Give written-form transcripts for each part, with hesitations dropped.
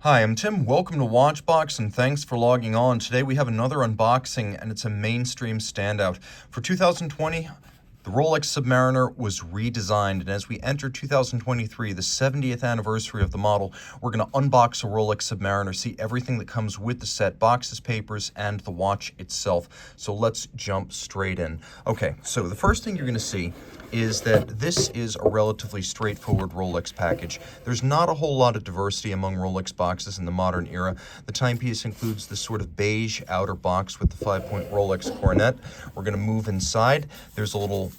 Hi, I'm Tim. Welcome to Watchbox and thanks for logging on. Today we have another unboxing and it's a mainstream standout. For 2020, the Rolex Submariner was redesigned, and as we enter 2023, the 70th anniversary of the model, we're going to unbox a Rolex Submariner, see everything that comes with the set, boxes, papers, and the watch itself. So let's jump straight in. Okay, so the first thing you're going to see is that this is a relatively straightforward Rolex package. There's not a whole lot of diversity among Rolex boxes in the modern era. The timepiece includes this sort of beige outer box with the 5-point Rolex coronet. We're going to move inside. There's a little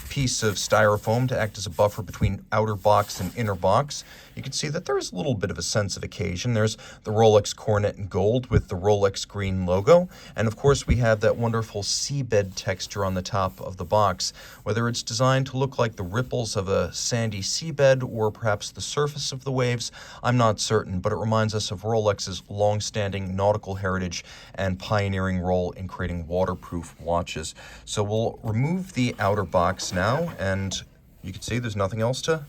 piece of styrofoam to act as a buffer between outer box and inner box. You can see that there is a little bit of a sense of occasion. There's the Rolex coronet in gold with the Rolex green logo. And of course we have that wonderful seabed texture on the top of the box. Whether it's designed to look like the ripples of a sandy seabed or perhaps the surface of the waves, I'm not certain, but it reminds us of Rolex's long-standing nautical heritage and pioneering role in creating waterproof watches. So we'll remove the outer box now, and you can see there's nothing else to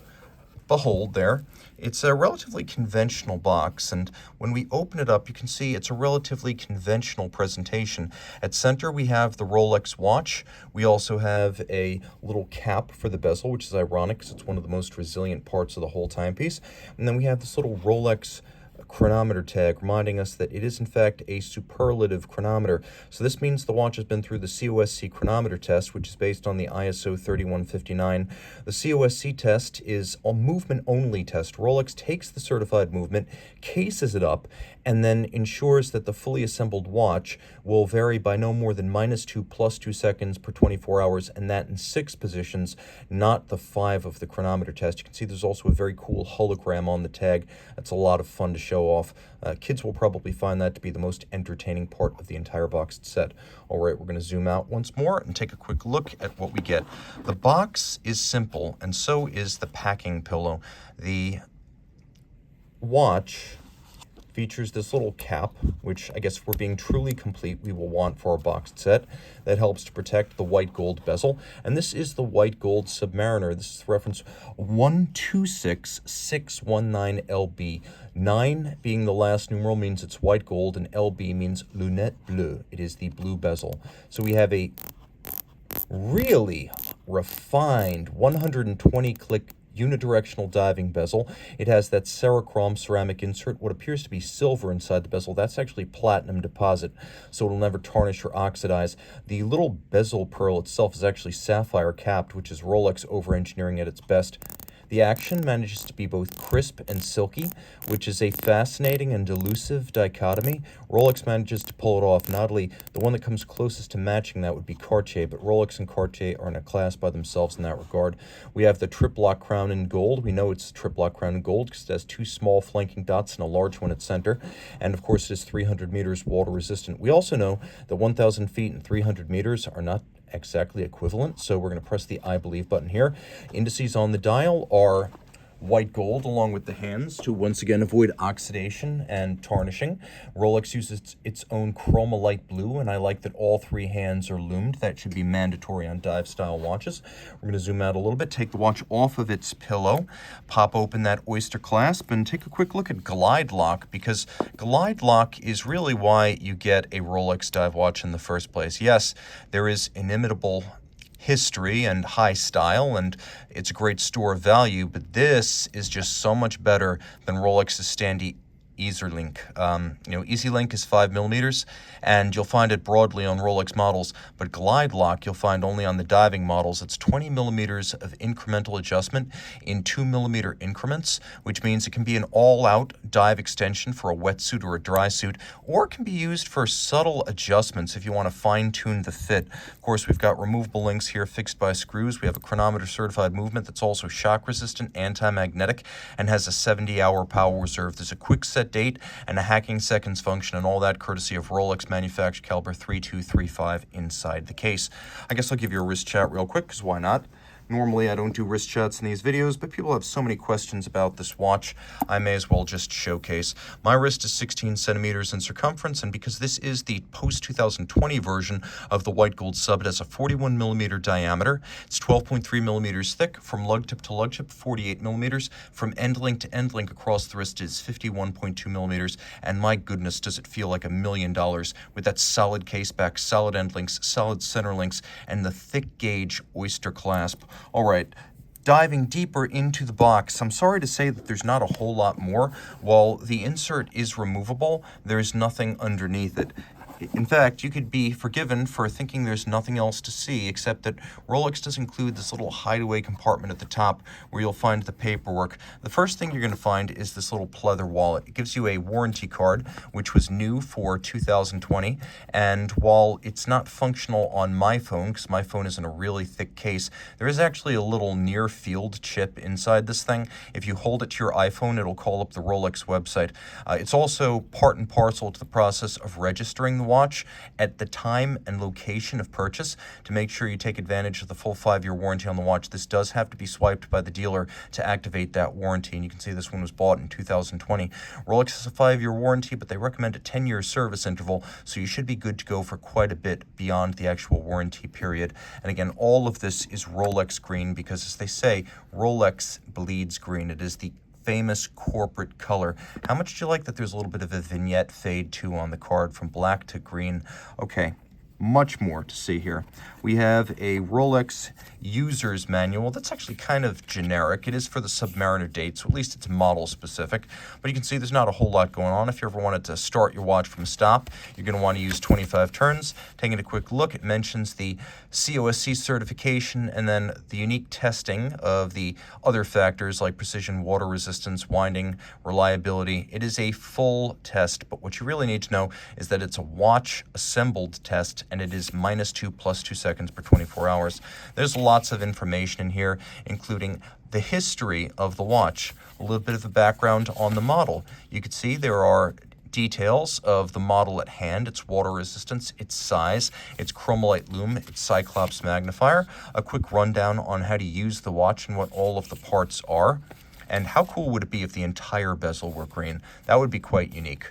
behold there. It's a relatively conventional box, and when we open it up, you can see it's a relatively conventional presentation. At center, we have the Rolex watch. We also have a little cap for the bezel, which is ironic because it's one of the most resilient parts of the whole timepiece. And then we have this little Rolex chronometer tag reminding us that it is in fact a superlative chronometer. So this means the watch has been through the COSC chronometer test, which is based on the ISO 3159. The COSC test is a movement only test. Rolex takes the certified movement, cases it up, and then ensures that the fully assembled watch will vary by no more than -2 +2 seconds per 24 hours, and that in 6 positions, not the 5 of the chronometer test. You can see there's also a very cool hologram on the tag. That's a lot of fun to show off. Kids will probably find that to be the most entertaining part of the entire boxed set. All right, we're going to zoom out once more and take a quick look at what we get. The box is simple, and so is the packing pillow. The watch features this little cap, which I guess if we're being truly complete, we will want for our boxed set. That helps to protect the white gold bezel. And this is the white gold Submariner. This is reference 126619LB. 9 being the last numeral means it's white gold, and LB means lunette bleue. It is the blue bezel. So we have a really refined 120-click unidirectional diving bezel. It has that Parachrom ceramic insert, what appears to be silver inside the bezel. That's actually platinum deposit, so it'll never tarnish or oxidize. The little bezel pearl itself is actually sapphire capped, which is Rolex over-engineering at its best. The action manages to be both crisp and silky, which is a fascinating and elusive dichotomy. Rolex manages to pull it off. Not only the one that comes closest to matching that would be Cartier, but Rolex and Cartier are in a class by themselves in that regard. We have the triplock crown in gold. We know it's a triplock crown in gold because it has 2 small flanking dots and a large one at center. And of course, it is 300 meters water resistant. We also know that 1,000 feet and 300 meters are not exactly equivalent, so we're going to press the I believe button here. Indices on the dial are white gold along with the hands to once again avoid oxidation and tarnishing. Rolex uses its own chromalite blue, and I like that all 3 hands are loomed. That should be mandatory on dive style watches. We're going to zoom out a little bit, take the watch off of its pillow, pop open that oyster clasp, and take a quick look at glide lock, because glide lock is really why you get a Rolex dive watch in the first place. Yes, there is inimitable history and high style, and it's a great store of value, but this is just so much better than Rolex's standy EasyLink. EasyLink is 5 millimeters, and you'll find it broadly on Rolex models, but Glide Lock you'll find only on the diving models. It's 20 millimeters of incremental adjustment in 2 millimeter increments, which means it can be an all-out dive extension for a wetsuit or a dry suit, or it can be used for subtle adjustments if you want to fine-tune the fit. Of course, we've got removable links here fixed by screws. We have a chronometer certified movement that's also shock resistant, anti-magnetic, and has a 70-hour power reserve. There's a quick set date and a hacking seconds function, and all that courtesy of Rolex manufactured caliber 3235 inside the case. I guess I'll give you a wrist chat real quick, because why not? Normally, I don't do wrist shots in these videos, but people have so many questions about this watch, I may as well just showcase. My wrist is 16 centimeters in circumference, and because this is the post-2020 version of the white gold sub, it has a 41 millimeter diameter. It's 12.3 millimeters thick. From lug tip to lug tip, 48 millimeters. From end link to end link across the wrist is 51.2 millimeters. And my goodness, does it feel like $1 million with that solid case back, solid end links, solid center links, and the thick gauge oyster clasp. All right, diving deeper into the box, I'm sorry to say that there's not a whole lot more. While the insert is removable, there's nothing underneath it. In fact, you could be forgiven for thinking there's nothing else to see, except that Rolex does include this little hideaway compartment at the top where you'll find the paperwork. The first thing you're going to find is this little pleather wallet. It gives you a warranty card, which was new for 2020, and while it's not functional on my phone, because my phone is in a really thick case, there is actually a little near-field chip inside this thing. If you hold it to your iPhone, it'll call up the Rolex website. It's also part and parcel to the process of registering the watch at the time and location of purchase. To make sure you take advantage of the full 5-year warranty on the watch, this does have to be swiped by the dealer to activate that warranty, and you can see this one was bought in 2020. Rolex has a 5-year warranty, but they recommend a 10-year service interval, so you should be good to go for quite a bit beyond the actual warranty period. And again, all of this is Rolex green because, as they say, Rolex bleeds green. It is the famous corporate color. How much do you like that there's a little bit of a vignette fade too on the card from black to green? Okay, much more to see here. We have a Rolex user's manual that's actually kind of generic. It is for the Submariner Date, so at least it's model specific. But you can see there's not a whole lot going on. If you ever wanted to start your watch from stop, you're going to want to use 25 turns. Taking a quick look, it mentions the COSC certification and then the unique testing of the other factors like precision, water resistance, winding, reliability. It is a full test, but what you really need to know is that it's a watch assembled test, and it is -2 + 2 seconds per 24 hours. There's lots of information in here, including the history of the watch, a little bit of a background on the model. You can see there are details of the model at hand, its water resistance, its size, its chromolite lume, its cyclops magnifier, a quick rundown on how to use the watch and what all of the parts are. And how cool would it be if the entire bezel were green? That would be quite unique.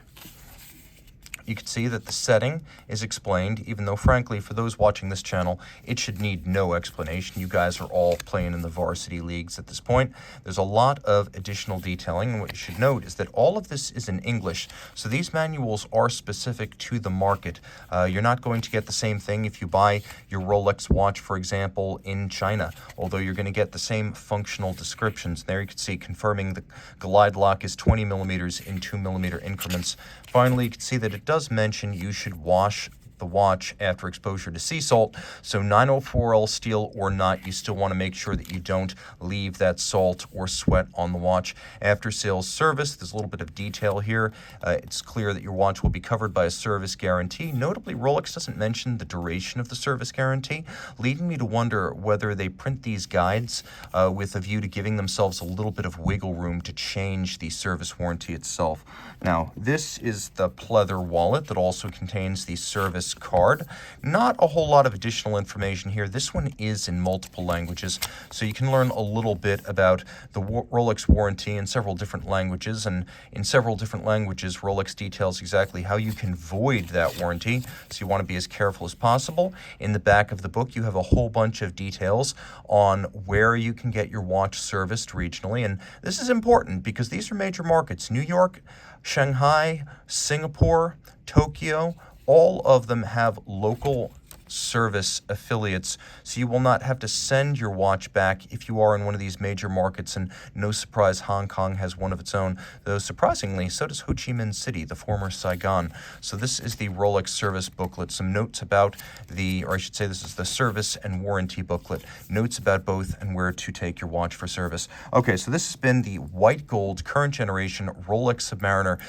You can see that the setting is explained, even though, frankly, for those watching this channel, it should need no explanation. You guys are all playing in the varsity leagues at this point. There's a lot of additional detailing, and what you should note is that all of this is in English, so these manuals are specific to the market. You're not going to get the same thing if you buy your Rolex watch, for example, in China, although you're going to get the same functional descriptions. There you can see confirming the glide lock is 20 millimeters in 2 millimeter increments. Finally, you can see that it does mention you should wash the watch after exposure to sea salt. So 904L steel or not, you still want to make sure that you don't leave that salt or sweat on the watch. After sales service, there's a little bit of detail here. It's clear that your watch will be covered by a service guarantee. Notably, Rolex doesn't mention the duration of the service guarantee, leading me to wonder whether they print these guides with a view to giving themselves a little bit of wiggle room to change the service warranty itself. Now, this is the pleather wallet that also contains the service card. Not a whole lot of additional information here. This one is in multiple languages, so you can learn a little bit about the Rolex warranty in several different languages, and in several different languages, Rolex details exactly how you can void that warranty, so you want to be as careful as possible. In the back of the book, you have a whole bunch of details on where you can get your watch serviced regionally, and this is important because these are major markets. New York, Shanghai, Singapore, Tokyo, all of them have local service affiliates, so you will not have to send your watch back if you are in one of these major markets. And no surprise, Hong Kong has one of its own, though surprisingly, so does Ho Chi Minh City, the former Saigon. So this is the Rolex service booklet. Some notes about or I should say this is the service and warranty booklet. Notes about both and where to take your watch for service. Okay, so this has been the white gold current generation Rolex Submariner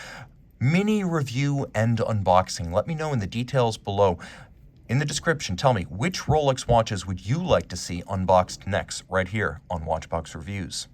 mini review and unboxing. Let me know in the details below. In the description, tell me which Rolex watches would you like to see unboxed next, right here on Watchbox Reviews.